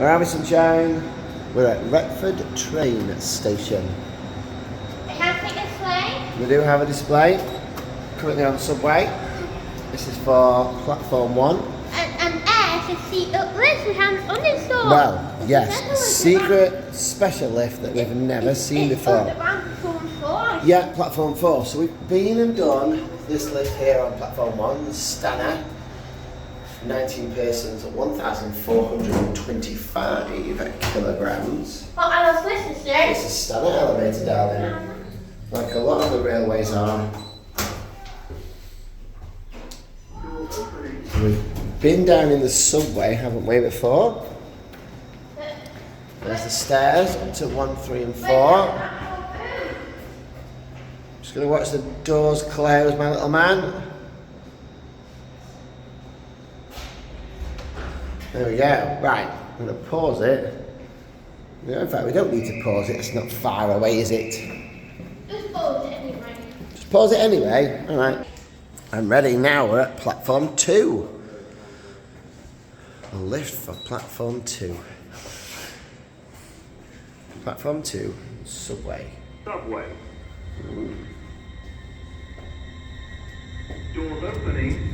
We're having sunshine. We're at Retford train station. It has a display. We do have a display. Currently on subway. This is for platform 1. And air to see uplift. We haven't uninstalled. Well, yes, secret special lift that we've never seen before. Platform 4. Yeah, platform 4. So we've been and done this lift here on platform 1, the Stanner. 19 persons, 1,425 kilograms. What else listening to? It's a Stanner elevator, darling. Like a lot of the railways are. We've been down in the subway, haven't we, before? There's the stairs up to 1, 3 and 4. Just going to watch the doors close, my little man. There we go. Right, I'm going to pause it. No, in fact, we don't need to pause it. It's not far away, is it? Just pause it anyway. Just pause it anyway. All right. I'm ready now. We're at platform 2. A lift for platform 2. Platform 2, subway. Subway. Doors opening.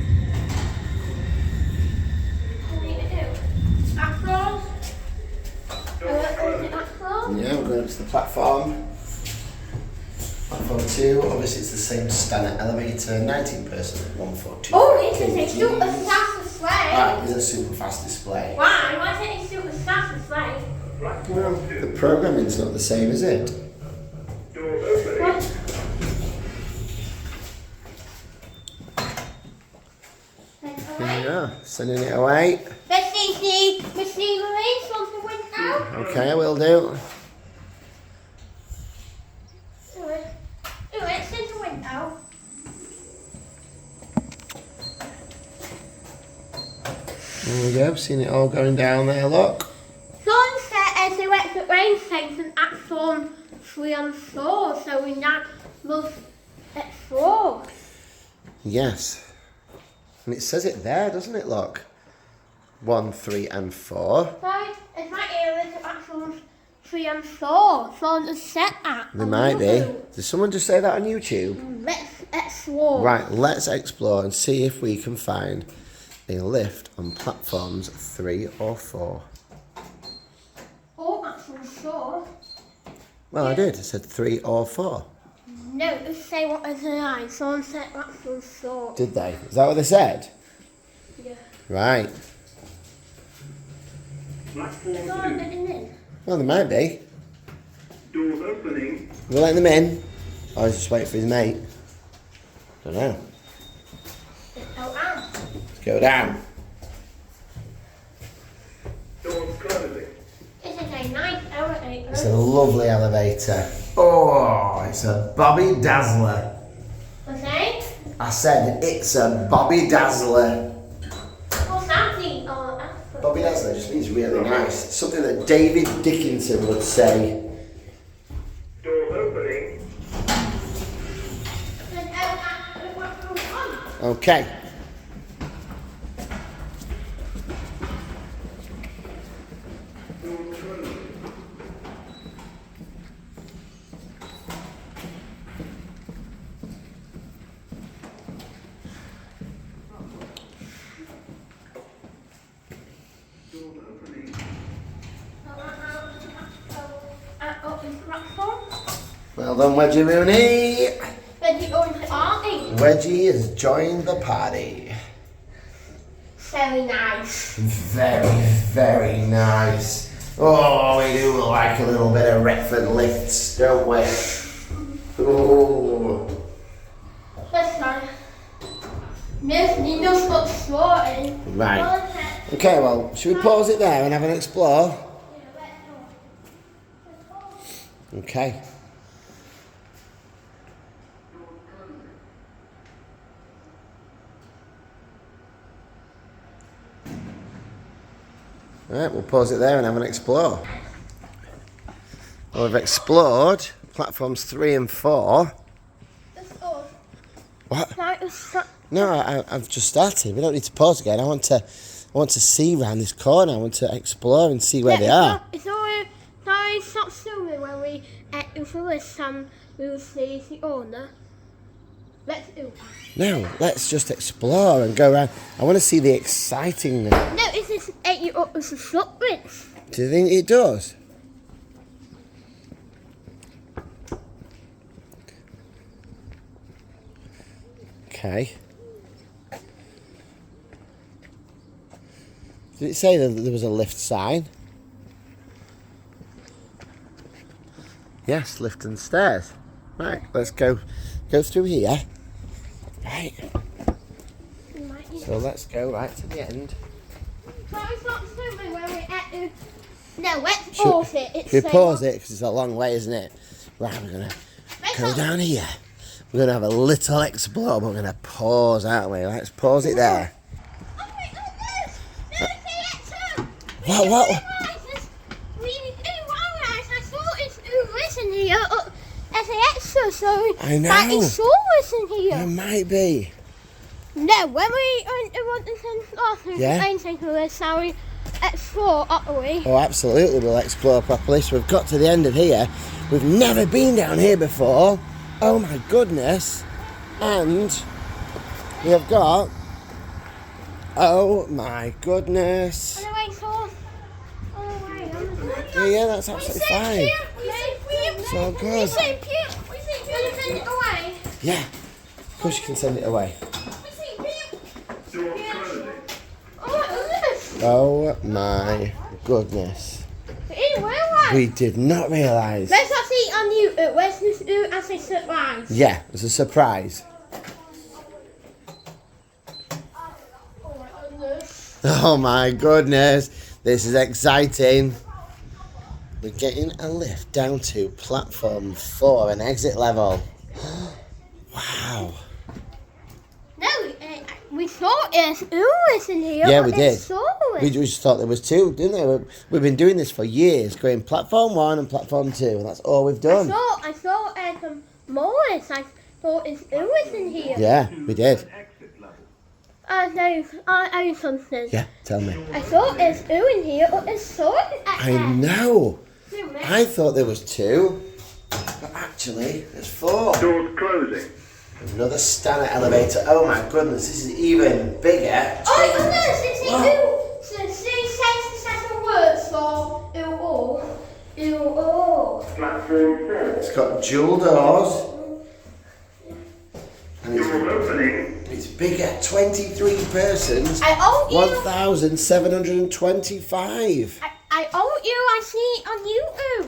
What do you do? That close? Is it that close? Yeah, we're going up to the platform. Platform 2, obviously it's the same Stanner elevator, 19 person, 142. Oh, it's a super fast display. Ah, it is a super fast display. Why? Why is it a super fast display? Well, the programming's not the same, is it? Doors opening. What? Here we are, sending it away. Let's see the receiver is from the window. Okay, I will do. Do it. Do it. It's in the window. There we go, seen it all going down there, look. Sunset as the Retford rain station at Zone 3 and 4, so we now move at 4. Yes. And it says it there, doesn't it, look? 1, 3 and 4. Right, it's right here, it's at Zone 3 and 4. Zone is set at. There might be. Did someone just say that on YouTube? Let's explore. Right, let's explore and see if we can find a lift on platforms 3 or 4. Oh, that's on shore. Well, I did. I said 3 or 4. No, just say what is the line. Zone set, that's on shore. Did they? Is that what they said? Yeah. Right. Platform Go on, let him in. Well, there might be. 2. Doors opening. We'll let them in. Or he's just waiting for his mate. Don't know. Oh, Anne. Let's go down. Doors closing. This is a nice elevator. It's a lovely elevator. Oh, it's a Bobby Dazzler. What's that? I said it's a Bobby Dazzler. What's that thing? Oh, that's Bobby Dazzler just means really nice. It's something that David Dickinson would say. Doors opening. Okay. Doors closing. Doors opening. Well done, Wedgie Rooney. Wedgie has joined the party. Very nice. Very, very nice. Oh, we do like a little bit of Retford lifts, don't we? Oh. That's nice. No spot sorting. Right. Okay, well, should we pause it there and have an explore? Okay. Right, we'll pause it there and have an explore. Well, we've explored platforms 3 and 4. What? Like, No, I've just started. We don't need to pause again. I want to I want to see round this corner. I want to explore and see where they are. It's always stop swimming when we enter the list and we will see the owner. Let's do that. No, let's just explore and go around. I want to see the exciting. No, it's just ate you up with the footprints. Do you think it does? Okay. Did it say that there was a lift sign? Yes, lift and stairs. Right, let's go through here. Right. So let's go right to the end. But it's not swimming when we enter. No, let's pause it. It's We pause it because it's a long way, isn't it? Right, we're going to go down here. We're going to have a little explore, but we're going to pause, aren't we? Let's pause it there. Oh my goodness! No, What? I thought it's listen here as an extra, so I know. that it's so listen here. It might be. No, when we want to send off, Yeah. I'm saying to this, so we explore, aren't we? Oh, absolutely, we'll explore properly. So we've got to the end of here. We've never been down here before. Oh my goodness. And we have got... Oh my goodness. Anyway, so... Yeah, that's absolutely fine. So good. We say cute. We say cute. Send it away. Yeah, of course you can send it away. We say cute. Doors closing. Oh my goodness. Oh my goodness. We didn't realise. We did not realise. Let's not see it on YouTube. Let's just do it as a surprise. Yeah, it was a surprise. Oh my goodness. Oh my goodness. This is exciting. We're getting a lift down to platform 4, an exit level. Wow. No, we thought it's Ulis in here. Yeah, but we did. it's Ulis. We just thought there was 2, didn't we? We've been doing this for years, going platform 1 and platform 2, and that's all we've done. I thought some Morris. I thought it's Ulis in here. Yeah, we did. Exit level. No, I owe something. Yeah, tell me. I thought it's U in here, but it's so I know. I thought there was 2, but actually there's 4. Doors closing. Another Stanner elevator. Oh my goodness, this is even bigger. Oh my goodness, it's the U. So she says the second word for U. Platform 4. It's got dual doors. And Door opening. it's bigger, 23 persons. I owe you. 1,725. I owe you. I see it on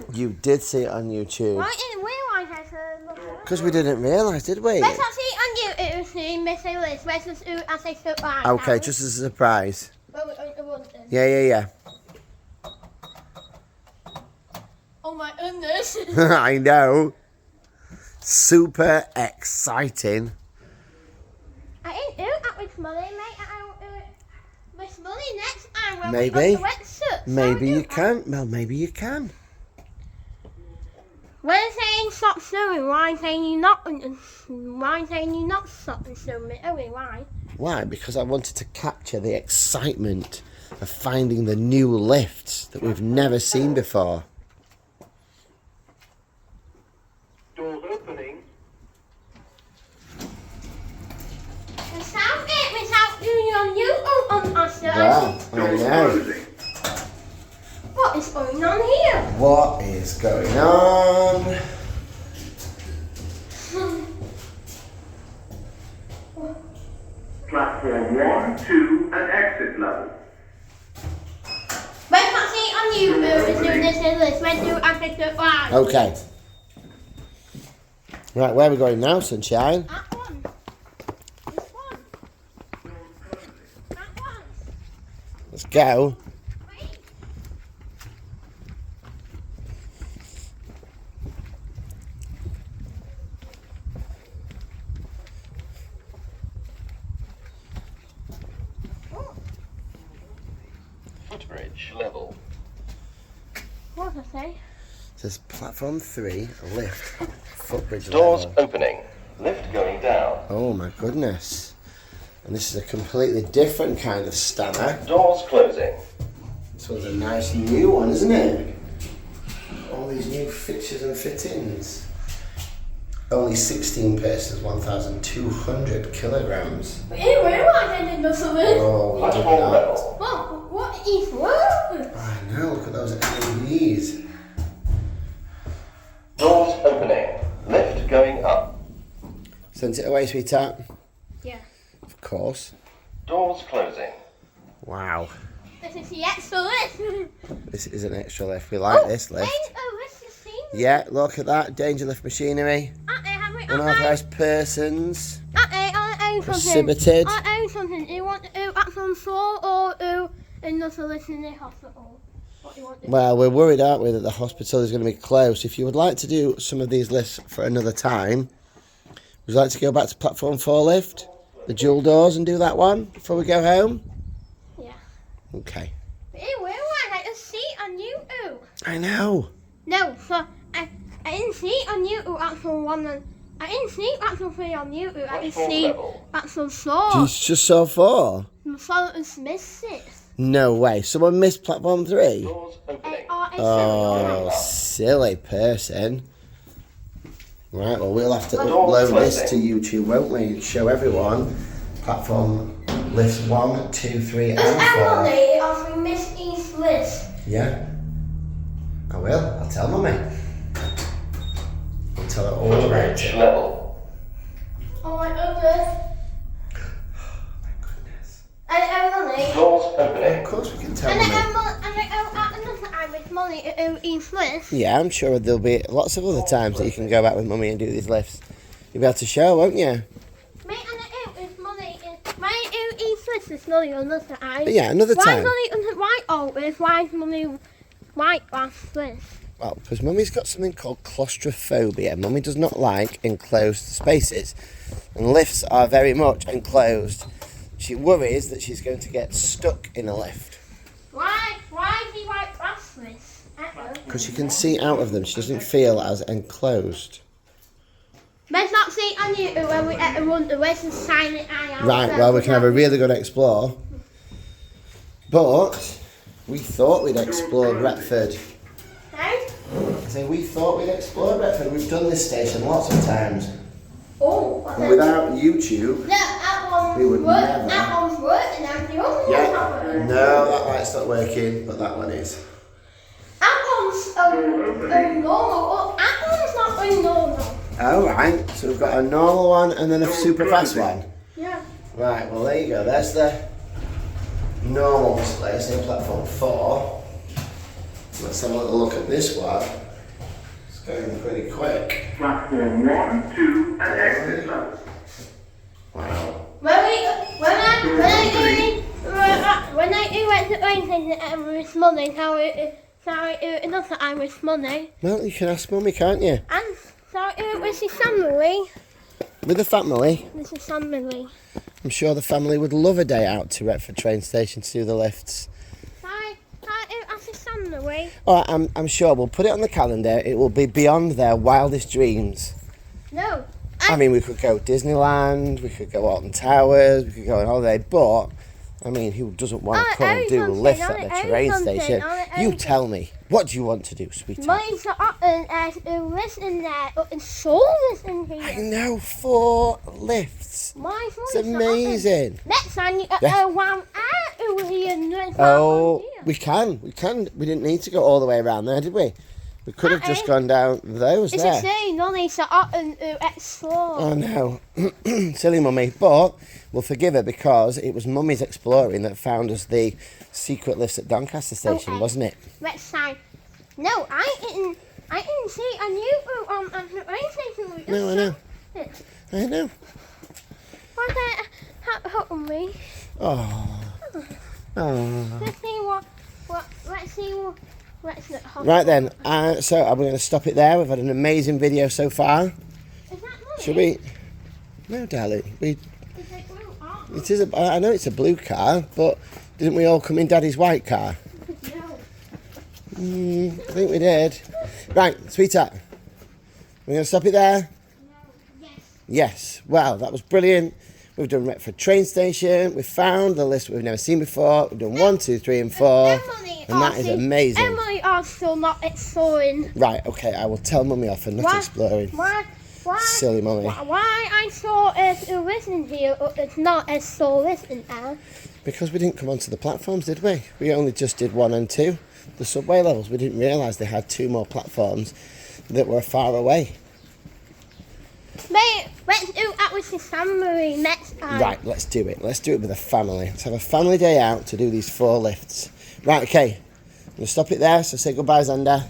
YouTube. You did see it on YouTube. I didn't realise I said. Because we didn't realise, did we? Let's not see it on YouTube. See missing list. Let's just do it as a surprise. Okay, just as a surprise. Well, we're going to run then. Yeah. Oh my goodness. I know. Super exciting. I ain't do that with money, mate. I'll do it with money next time when Maybe. we got the wetsuits. Maybe you can. Well, maybe you can. When saying stop swimming, why saying you not stop swimming? Oh wait, why? Why? Because I wanted to capture the excitement of finding the new lifts that we've never seen before. Doors opening. Without doing on YouTube on us, Wow, I Doors know. closing. what is going on here? What is going on? Platform 1, 2, and exit level. Let's not see it on YouTube. Let's do this and this. Let's do it as a surprise. Okay. Right, where are we going now, sunshine? That one. This one. That one. Let's go. Wait. Footbridge level. What did I say? It says platform 3, lift, footbridge Doors level. opening. Lift going down. Oh my goodness. And this is a completely different kind of spanner. Doors closing. This one's a nice new one, isn't it? All these new fixtures and fittings. Only 16 pieces, 1,200 kilograms. We didn't realise I did nothing. Oh, we did Platform not. level. Well, what is wrong? I know, look at those LEDs. Doors opening. Lift going up. Sent it away, sweetheart. Yeah. Of course. Doors closing. Wow. This is the extra lift. This is an extra lift. We like this lift. This is seen. Yeah, look at that. Danger lift machinery. Unauthorised persons. I own something. Prohibited. I own something. Do you want to do act on floor or do another lift in the hospital? What do you want to do? Well, we're worried, aren't we, that the hospital is going to be closed. If you would like to do some of these lifts for another time, would you like to go back to platform 4 lift? The dual doors and do that one before we go home? Yeah. Okay. Ew, where was I? A seat on you. Ooh. I know. No, so I didn't see on YouTube actual one and I didn't see actual 3 on YouTube. I didn't Platform see level. actual 4. You just saw 4? So it was missed it. No way. Someone missed platform 3? Doors opening. Oh, silly person. Right, well, we'll have to Door upload this to closing. YouTube, won't we? Show everyone platform lifts 1, 2, 3, and 4. Emily, if we missed each list. Yeah, I will. I'll tell Mummy. I'll tell her all about Bridge it. level. Oh my goodness. My goodness. And Emily. Doors Of opening. course we can tell And Mummy. another time with Molly to do each list. Yeah, I'm sure there'll be lots of other times that you can go back with Mummy and do these lifts. You'll be able to show, won't you? Mate, and I do with Molly. Why do each list with Molly another time? But yeah, another Why time. Molly doesn't white always? Why is Molly white last list? Well, because Mummy's got something called claustrophobia. Mummy does not like enclosed spaces. And lifts are very much enclosed. She worries that she's going to get stuck in a lift. Why is he white last list? Because she can see out of them. She doesn't feel as enclosed. Let's not see on YouTube when we at the wonder. Where's the silent eye out? Right, well, we can have a really good explore. But we thought we'd explored Retford. Hey? So we thought we'd explored Retford. We've done this station lots of times. Oh, And without YouTube, that one's we would never. That one's working and the other one's not working. No, that light's not working, but that one is. That one's normal. Oh, that one's not very normal. Oh, right. So we've got a normal one and then a super fast one. Yeah. Right, well, there you go. There's the normal display, say platform 4. Let's have a little look at this one. It's going pretty quick. Platform 1, 2, and exit level. Wow. When I do went to Wednesday with money, sorry, another time with money. Well, you can ask Mummy, can't you? And sorry, with the family. With the family, With the family. I'm sure the family would love a day out to Retford train station to do the lifts. Sorry, as the family. Oh, I'm sure we'll put it on the calendar. It will be beyond their wildest dreams. No. I mean, we could go Disneyland, we could go Alton Towers, we could go on holiday, but, I mean, who doesn't want to come and do lifts at the train station? You tell me, what do you want to do, sweetheart? Mine's up and listen there, up and so listen I here. know, 4 lifts. Mine's It's amazing. Next time you Yes. one out over here and next Oh, one here. we can. We didn't need to go all the way around there, did we? We could have just gone down those It's there. a saying, no, it's up and explore. Oh no, silly Mummy. But we'll forgive her because it was Mummy's exploring that found us the secret lifts at Doncaster Station, Okay. wasn't it? Next time. No, I didn't see it on YouTube on the rain station. We just No, I know. saw it. I know. Why that help me? Oh. Oh. Let's see what, let's not Right then, so I'm going to stop it there. We've had an amazing video so far. Is that money? Should we? No, darling. Is it blue? Oh, It is. I know it's a blue car, but didn't we all come in Daddy's white car? no. I think we did. Right, sweetheart. We're going to stop it there. No. Yes. Yes. Well, that was brilliant. We've done Retford train station. We've found the list we've never seen before. We've done 1, 2, 3 and 4. Emily And that is amazing. Emily are still not exploring. Right, okay, I will tell Mummy off for not exploring. Why? Silly Mummy. Why I saw a listen here, but it's not a so listen there. Because we didn't come onto the platforms, did we? We only just did 1 and 2. The subway levels, we didn't realise they had 2 more platforms that were far away. Mate, let's do that with the family next time. Right, let's do it. Let's do it with a family. Let's have a family day out to do these 4 lifts. Right, okay. I'm going to stop it there, so say goodbye, Xander.